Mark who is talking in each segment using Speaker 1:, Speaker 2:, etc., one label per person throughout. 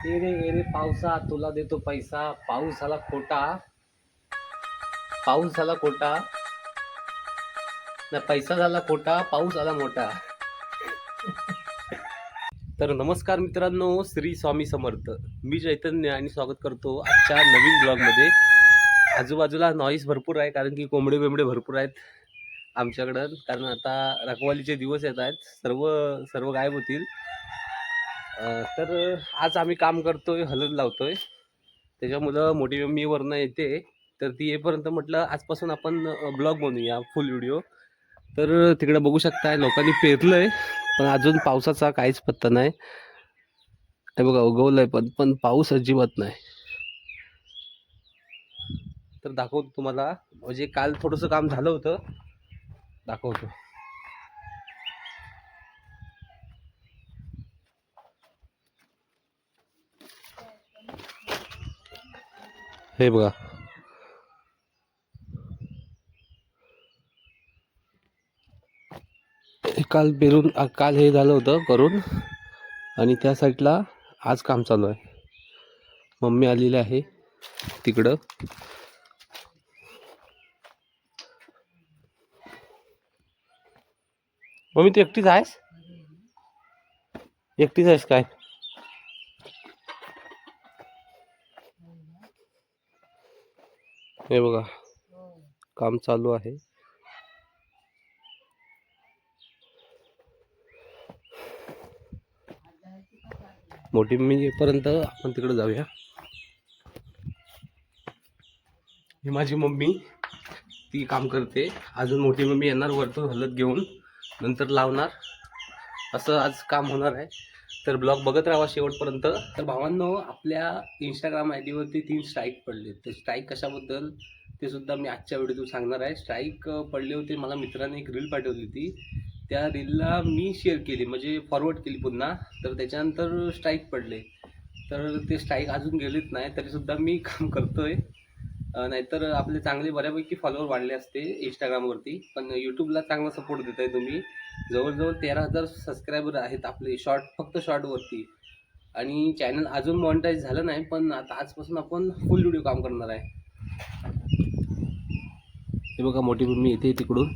Speaker 1: ए रे पावसा तुला देतो पैसा. पाऊस झाला खोटा. पाऊस झाला खोटा. नाही, पैसा झाला खोटा, पाऊस आला मोठा. तर नमस्कार मित्रांनो, श्री स्वामी समर्थ. मी चैतन्य आणि स्वागत करतो आजच्या नवीन ब्लॉगमध्ये. आजूबाजूला नॉईस भरपूर आहे कारण की कोंबडे बिंबडे भरपूर आहेत आमच्याकडं. कारण आता रखवालीचे दिवस येत आहेत, सर्व सर्व गायब होतील. तर आज आम्ही काम करतोय, हलद लावतोय. त्याच्यामुळं मोठी मम्मी वरनं येते, तर ती येईपर्यंत म्हटलं आजपासून आपण ब्लॉग बनवूया, फुल व्हिडिओ. तर तिकडे बघू शकताय लोकांनी पेरलंय, पण अजून पावसाचा काहीच पत्ता नाही. हे बघा उगवलंय पण पाऊस अजिबात नाही. तर दाखवतो तुम्हाला, म्हणजे काल थोडंसं काम झालं होतं, दाखवतो. हे बघा, काल पेरून काल हे झालं होतं करून, आणि त्या साईडला आज काम चालू आहे. मम्मी आलेली आहे तिकडं. मम्मी तू एकटीच आहेस? एकटीच आहेस काय? हे बघा काम चालू आहे. मोठी मम्मी येईपर्यंत आपण तिकडे जाऊया. ही माझी मम्मी, ती काम करते. अजून मोठी मम्मी येणार वरतून हलत घेऊन, नंतर लावणार. असं आज काम होणार आहे. तर ब्लॉग बघत राहा शेवटपर्यंत. तर भावांनो, आपल्या इंस्टाग्राम आय डीवरती 3 स्ट्राईक पडले. ते स्ट्राईक कशाबद्दल ते सुद्धा मी आजच्या व्हिडिओतून सांगणार आहे. स्ट्राईक पडले होते, मला मित्राने एक रील पाठवली होती. त्या रीलला मी शेअर केली, म्हणजे फॉरवर्ड केली पुन्हा. तर त्याच्यानंतर स्ट्राईक पडले. तर ते स्ट्राईक अजून गेलेत नाही, तरीसुद्धा मी काम करतोय. नाहीतर आपले चांगले बऱ्यापैकी फॉलोअर वाढले असते इंस्टाग्रामवरती. पण यूट्यूबला चांगला सपोर्ट देताय तुम्ही. जवळजवळ 13,000 सबस्क्रायबर आहेत आपले फक्त शॉर्टवरती. आणि चॅनल अजून मॉनिटाईज झालं नाही, पण आता आजपासून आपण फुल व्हिडिओ काम करणार आहे. हे बघा मोठी मम्मी येते तिकडून.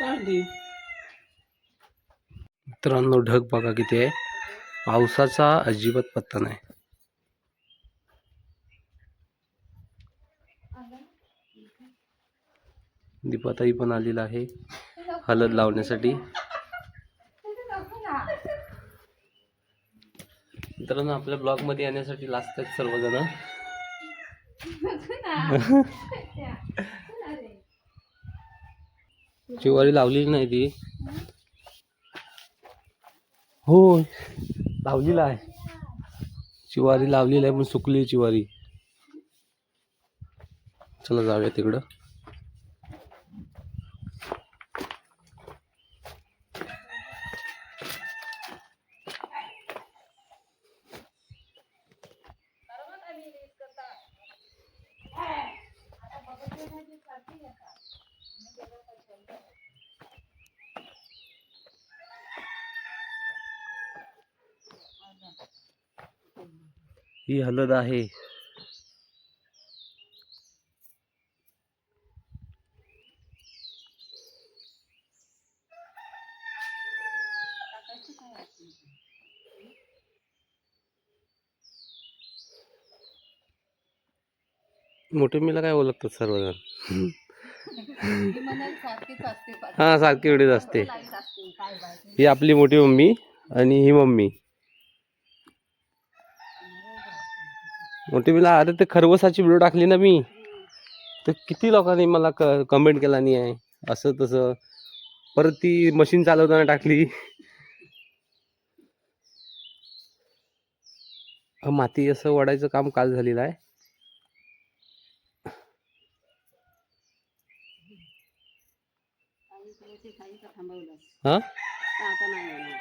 Speaker 1: काढली. मित्रांनो, ढग बघा किती आहे. पावसाचा अजिबात पत्ता नाही. दीपाताई पण आलेला आहे हळद लावण्यासाठी. मित्रांनो, आपल्या ब्लॉग मध्ये येण्यासाठी लाजतात सर्वजण. चिवारी लावली नाही ती. हो लावलेला आहे, चिवारी लावलेली आहे, पण सुकली चिवारी. चला जाऊया तिकडं. ही हळद आहे. मोठे मीला काय ओळखतात सर्वजण. हा, सारखी एवढीच असते. ही आपली मोठी मम्मी आणि ही मम्मी. मोठी मीला अरे ते खरवसाची व्हिडिओ टाकली ना मी, तर किती लोकांनी मला कमेंट केला नाही आहे असं तसं. परत ती मशीन चालवताना टाकली. माती असं वडायचं काम काल झालेलं आहे. हा,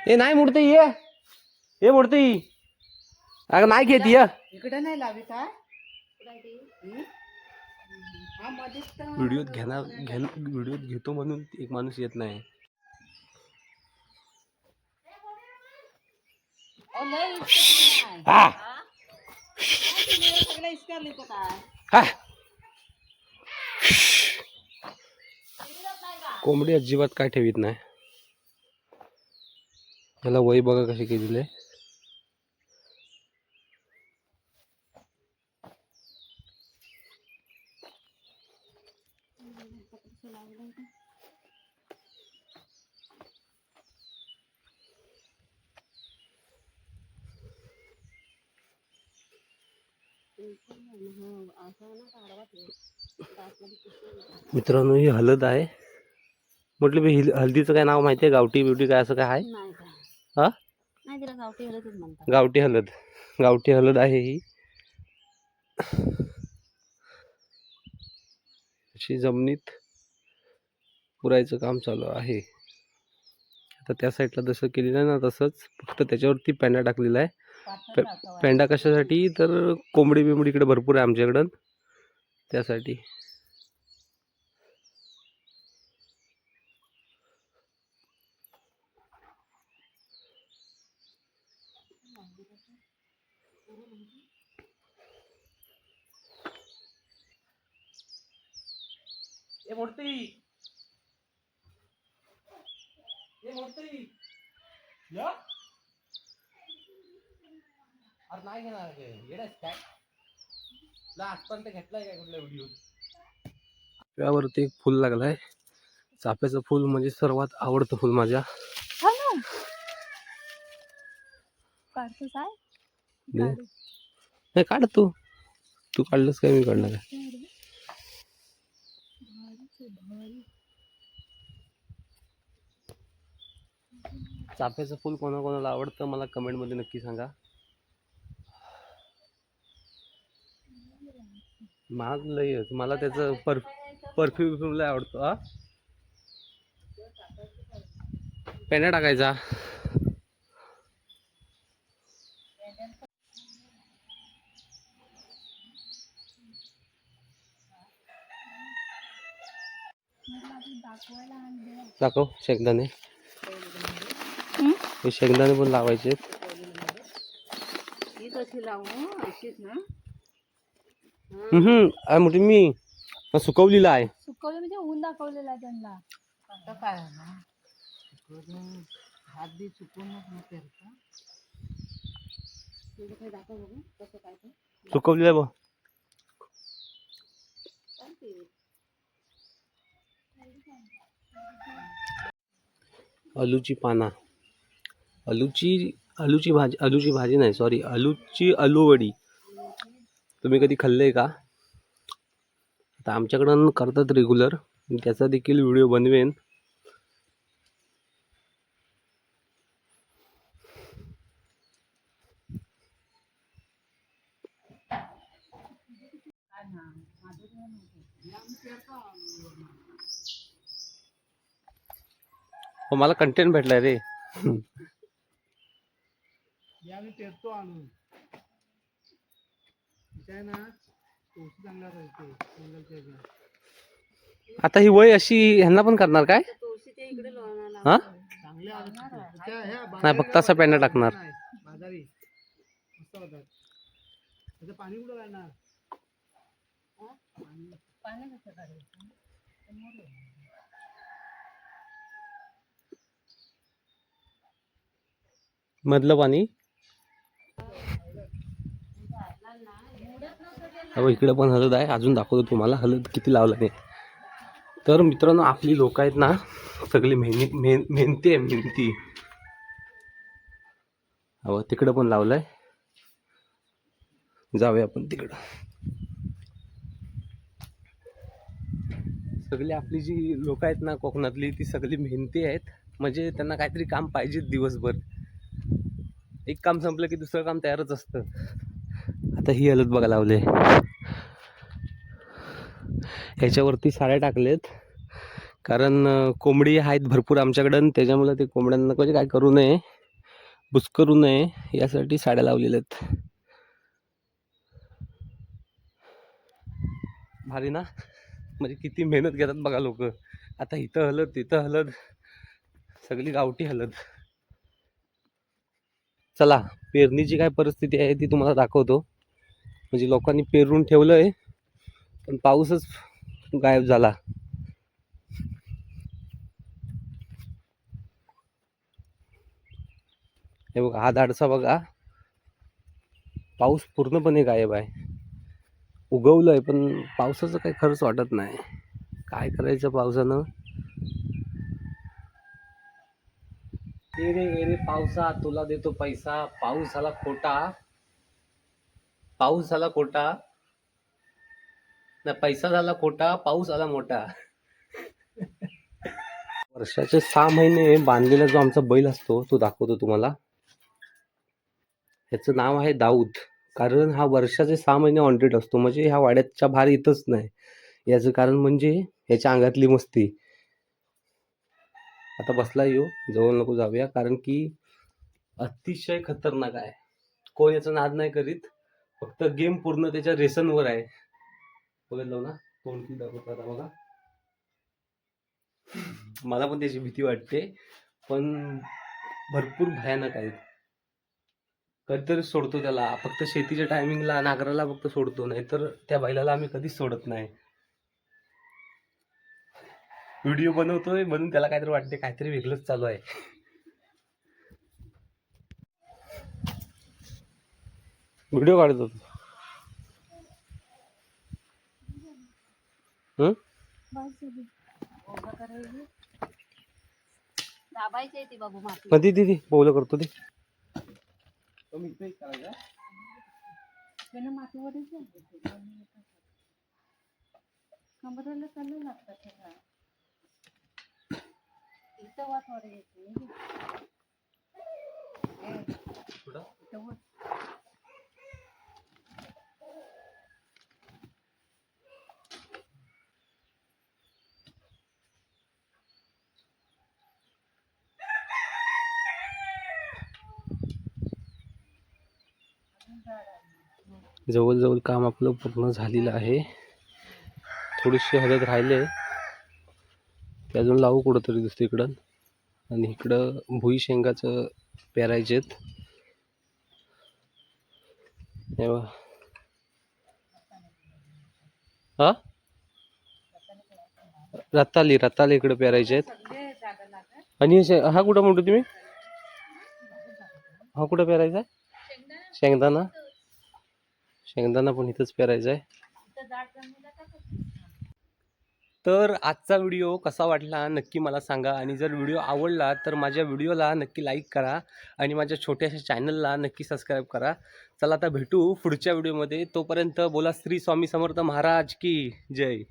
Speaker 1: ए नाही मोडते ये, हे मोडते. अगं नाही घेत ये
Speaker 2: इकडे नाही लावित.
Speaker 1: व्हिडिओत घेतो म्हणून एक माणूस येत नाही. हा हा कोंबडी अजिबात काय ठेवीत नाही. याला वही बघा कशी केलेली आहे. मित्रांनो ही हळद आहे. म्हटलं मी हळदीचं काय नाव माहिती आहे? गावठी बिवटी काय असं काय आहे? हा गावठी हळद. गावठी हळद आहे ही. अशी जमिनीत पुरायचं काम चालू आहे. आता त्या साईडला जसं केलेलं आहे ना तसंच, फक्त त्याच्यावरती पेंडा टाकलेला आहे. पेंडा कशासाठी? तर कोंबडी बिंबडी इकडे भरपूर आहे आमच्याकडं, त्यासाठी. नाही घेणार आजपर्यंत घेतलाय काय कुठल्या व्हिडिओ? त्यावरती एक फुल लागलाय. चाफ्याचं फुल म्हणजे सर्वात आवडतं फुल माझ्या. नाही काढ तू. तू काढलंस काय? मी काढणार आहे. चाफ्याचं फुल कोणाकोणाला आवडतं मला कमेंटमध्ये नक्की सांगा. महाग लय. मला त्याचं परफ्यूम लय आवडतो. हा पेंडा टाकायचा. दाखव शेंगदाणे. हे शेंगदाणे पण लावायचे. मोठी मी सुकवलेला आहे.
Speaker 2: सुकवलं म्हणजे ऊन दाखवलेला आहे त्यांना. आता काय हात बी चुकूनच
Speaker 1: सुकवलेलं बघ. आलूची पाना. आलूची भाजी नाही, सॉरी, आलूची आलूवडी. तुम्ही कधी खाल्लंय का? आता आमच्याकडं करतात रेग्युलर. त्याचा देखील व्हिडिओ बनवेन. मला कंटेंट भेटलाय रे. आता ही वय अशी ह्यांना पण करणार काय? हा नाही, फक्त असा पेंडा टाकणार. मधलं पाणी. इकडे पण हळद आहे. अजून दाखवतो तुम्हाला हळद किती लावलं नाही. तर मित्रांनो आपली लोक आहेत ना सगळी मेहनती आहे, मेहनती. हो तिकडं पण लावलंय. जाऊया आपण तिकडं. सगळी आपली जी लोक आहेत ना कोकणातली ती सगळी मेहनती आहेत. म्हणजे त्यांना काहीतरी काम पाहिजे दिवसभर. एक काम संपलं की दुसरं काम तयारच असतं. आता ही हळद बघा लावले. ह्याच्यावरती साड्या टाकलेत कारण कोंबडी आहेत भरपूर आमच्याकडं. त्याच्यामुळे ते कोंबड्यांना म्हणजे काय करू नये, बुचकरू नये यासाठी साड्या लावलेल्या आहेत. भारी ना? म्हणजे किती मेहनत घेतात बघा लोक. आता इथं हळद, तिथं हळद, सगळी गावठी हळद. चला पेरणीची काय परिस्थिती आहे ती तुम्हाला दाखवतो. म्हणजे लोकांनी पेरून ठेवलंय पण पाऊसच गायब झाला. हे बघा हा धाडसा बघा, पाऊस पूर्णपणे गायब आहे. उगवलंय पण पावसाचं काही खरंच वाटत नाही. काय करायचं पावसानं. ए रे पावसा तुला देतो पैसा, पाऊस झाला खोटा, पाऊस झाला खोटा ना, पैसा झाला खोटा, पाऊस आला मोठा. वर्षाचे 6 महिने बांधलेला जो आमचा बैल असतो तो दाखवतो तुम्हाला. ह्याचं नाव आहे दाऊद. कारण हा वर्षाचे 6 महिने ऑन असतो. म्हणजे ह्या वाड्याच्या बाहेर येतच नाही. याचं कारण म्हणजे ह्याच्या अंगातली मस्ती. आता बसला येऊ, जवळ नको जाऊया, कारण की अतिशय खतरनाक आहे. कोण याचा नाद नाही करीत, फक्त गेम पूर्ण त्याच्या रेसनवर आहे. बघितलं ना तोंड किती दाखवतात बघा. मला पण त्याची भीती वाटते, पण भरपूर भयानक आहे. कधीतरी सोडतो त्याला, फक्त शेतीच्या टायमिंगला नांगराला फक्त सोडतो, नाहीतर त्या बैलाला आम्ही कधीच सोडत नाही. व्हिडिओ बनवतोय म्हणून त्याला काहीतरी वाटते, काहीतरी वेगळंच चालू आहे. व्हिडिओ काढत होतो.
Speaker 2: दाबायची ती बाबू माती.
Speaker 1: मध्ये दीदी बोल करतो ते.
Speaker 2: त्यानं मातीवरच कंबरला चालू लागतात त्याला. इथं वाट वर येते.
Speaker 1: जवळजवळ काम आपलं पूर्ण झालेलं आहे. थोडीशी हळद राहिले, ते अजून लावू कुठंतरी दुसरीकडं. आणि इकडं भुई शेंगाचं पेरायचेत. हा रताली इकडे पेरायचे आहेत. आणि हा कुठं म्हणतो तुम्ही, हा कुठं पेरायचा आहे? शेंगदाणा पण इथंच पेरायचा आहे. तर आजचा व्हिडिओ कसा वाटला नक्की मला सांगा. आणि जर व्हिडिओ आवडला तर माझ्या व्हिडिओला नक्की लाईक करा आणि माझ्या छोट्याशा चॅनलला नक्की सबस्क्राईब करा. चला आता भेटू पुढच्या व्हिडिओमध्ये. तोपर्यंत बोला श्री स्वामी समर्थ महाराज की जय.